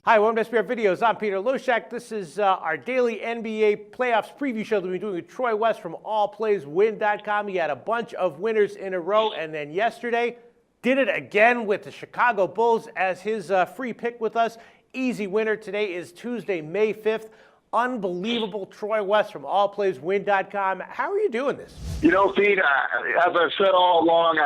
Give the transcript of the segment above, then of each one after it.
Hi, welcome to SBR Videos. I'm Peter Loshak. This is our daily NBA playoffs preview show that we're doing with Troy West from AllPlaysWin.com. He had a bunch of winners in a row, and then yesterday did it again with the Chicago Bulls as his free pick with us. Easy winner. Today is Tuesday, May 5th. Unbelievable. Troy West from AllPlaysWin.com. How are you doing this? You know, Pete, as I've said all along,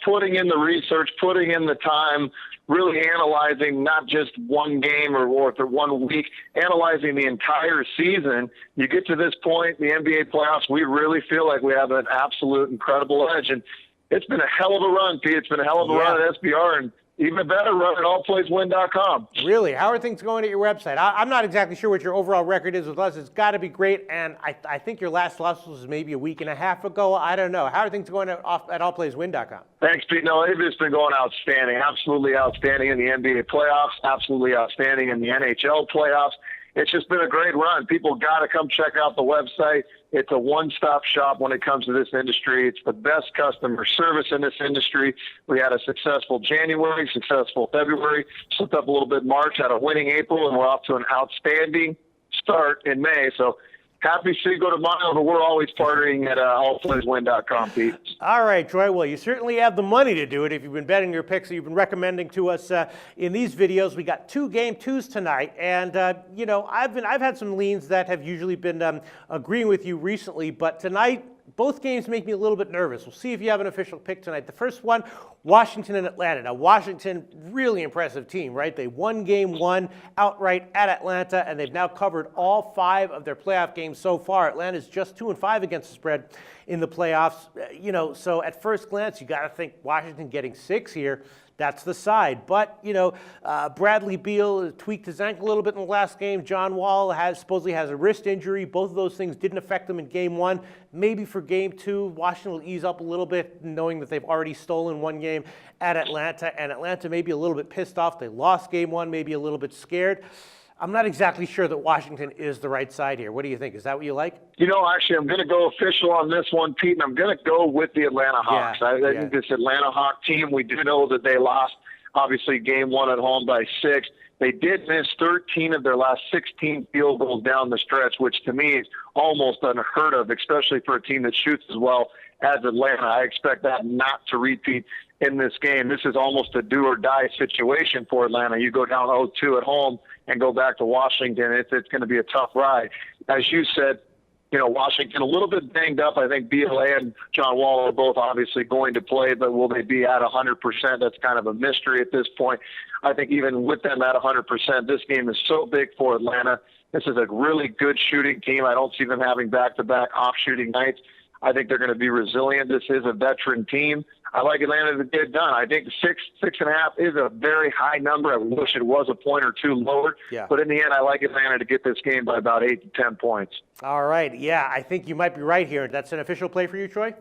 putting in the research, putting in the time, really analyzing not just one game or for 1 week, analyzing the entire season, you get to this point, the NBA playoffs, we really feel like we have an absolute incredible edge. And it's been a hell of a run, Pete. It's been a hell of a run at SBR, and even a better run at AllPlaysWin.com. Really? How are things going at your website? I'm not exactly sure what your overall record is with us. It's got to be great, and I think your last loss was maybe a week and a half ago. I don't know. How are things going at AllPlaysWin.com? Thanks, Pete. No, it's been going outstanding, absolutely outstanding in the NBA playoffs, absolutely outstanding in the NHL playoffs. It's just been a great run. People got to come check out the website. It's a one-stop shop when it comes to this industry. It's the best customer service in this industry. We had a successful January, successful February, slipped up a little bit in March, had a winning April, and we're off to an outstanding start in May. So happy Cinco de Mayo, but we're always partnering at AllPlaysWin.com, Pete. All right, Troy. Well, you certainly have the money to do it if you've been betting your picks that you've been recommending to us in these videos. We got 2 game 2s tonight, and I've had some leans that have usually been agreeing with you recently, but tonight both games make me a little bit nervous. We'll see if you have an official pick tonight. The first one, Washington and Atlanta. Now, Washington, really impressive team, right? They won game 1 outright at Atlanta, and they've now covered all 5 of their playoff games so far. Atlanta's just 2-5 against the spread in the playoffs. So at first glance, you got to think Washington getting 6 here. That's the side. But, Bradley Beal tweaked his ankle a little bit in the last game. John Wall supposedly has a wrist injury. Both of those things didn't affect them in game 1. Maybe for game 2, Washington will ease up a little bit, knowing that they've already stolen 1 game at Atlanta. And Atlanta may be a little bit pissed off. They lost game 1, maybe a little bit scared. I'm not exactly sure that Washington is the right side here. What do you think? Is that what you like? Actually, I'm going to go official on this one, Pete, and I'm going to go with the Atlanta Hawks. I think this Atlanta Hawk team, we do know that they lost, obviously, game 1 at home by 6. They did miss 13 of their last 16 field goals down the stretch, which to me is almost unheard of, especially for a team that shoots as well as Atlanta. I expect that not to repeat in this game. This is almost a do-or-die situation for Atlanta. You go down 0-2 at home and go back to Washington, it's going to be a tough ride. As you said, Washington a little bit banged up. I think Beal and John Wall are both obviously going to play, but will they be at 100%? That's kind of a mystery at this point. I think even with them at 100%, this game is so big for Atlanta. This is a really good shooting team. I don't see them having back-to-back off shooting nights. I think they're going to be resilient. This is a veteran team. I like Atlanta to get it done. I think 6.5 is a very high number. I wish it was a point or 2 lower. Yeah. But in the end, I like Atlanta to get this game by about 8 to 10 points. All right. Yeah, I think you might be right here. That's an official play for you, Troy?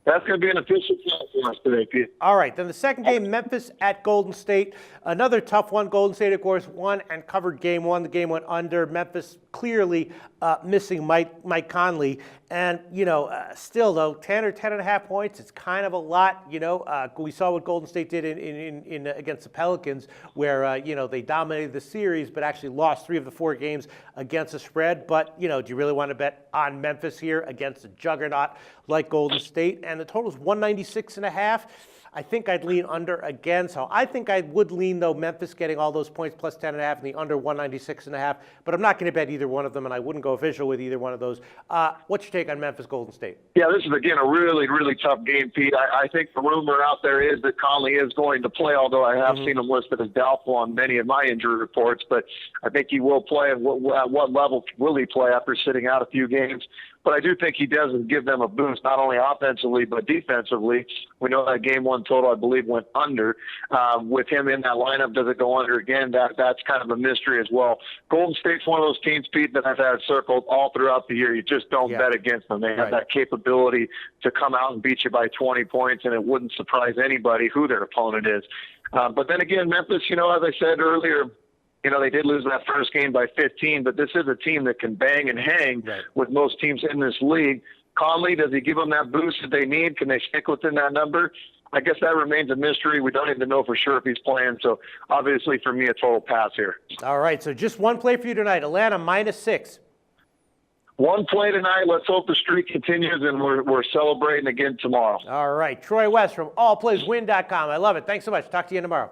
That's going to be an official play for us today, Pete. All right. Then the second game, Memphis at Golden State. Another tough one. Golden State, of course, won and covered game 1. The game went under. Memphis clearly missing Mike Conley. And, still, though, 10 or 10.5 points, it's kind of a lot. We saw what Golden State did in against the Pelicans, where, they dominated the series, but actually lost 3 of the 4 games against the spread. But, do you really want to bet on Memphis here against a juggernaut like Golden State? And the total is 196.5. I think I'd lean under again. So I think I would lean, though, Memphis getting all those points plus 10.5 and the under 196.5. But I'm not going to bet either one of them, and I wouldn't go official with either one of those. What's your take on Memphis Golden State? Yeah, this is, again, a really, really tough game, Pete. I think the rumor out there is that Conley is going to play, although I have seen him listed as doubtful on many of my injury reports. But I think he will play. At what level will he play after sitting out a few games? But I do think he does give them a boost, not only offensively but defensively. We know that game 1 total, I believe, went under. With him in that lineup, does it go under again? That's kind of a mystery as well. Golden State's one of those teams, Pete, that I've had circled all throughout the year. You just don't bet against them. They have that capability to come out and beat you by 20 points, and it wouldn't surprise anybody who their opponent is. But then again, Memphis, as I said earlier, they did lose that first game by 15, but this is a team that can bang and hang with most teams in this league. Conley, does he give them that boost that they need? Can they stick within that number? I guess that remains a mystery. We don't even know for sure if he's playing. So obviously for me, a total pass here. All right, so just one play for you tonight. Atlanta -6. One play tonight. Let's hope the streak continues, and we're celebrating again tomorrow. All right, Troy West from AllPlaysWin.com. I love it. Thanks so much. Talk to you tomorrow.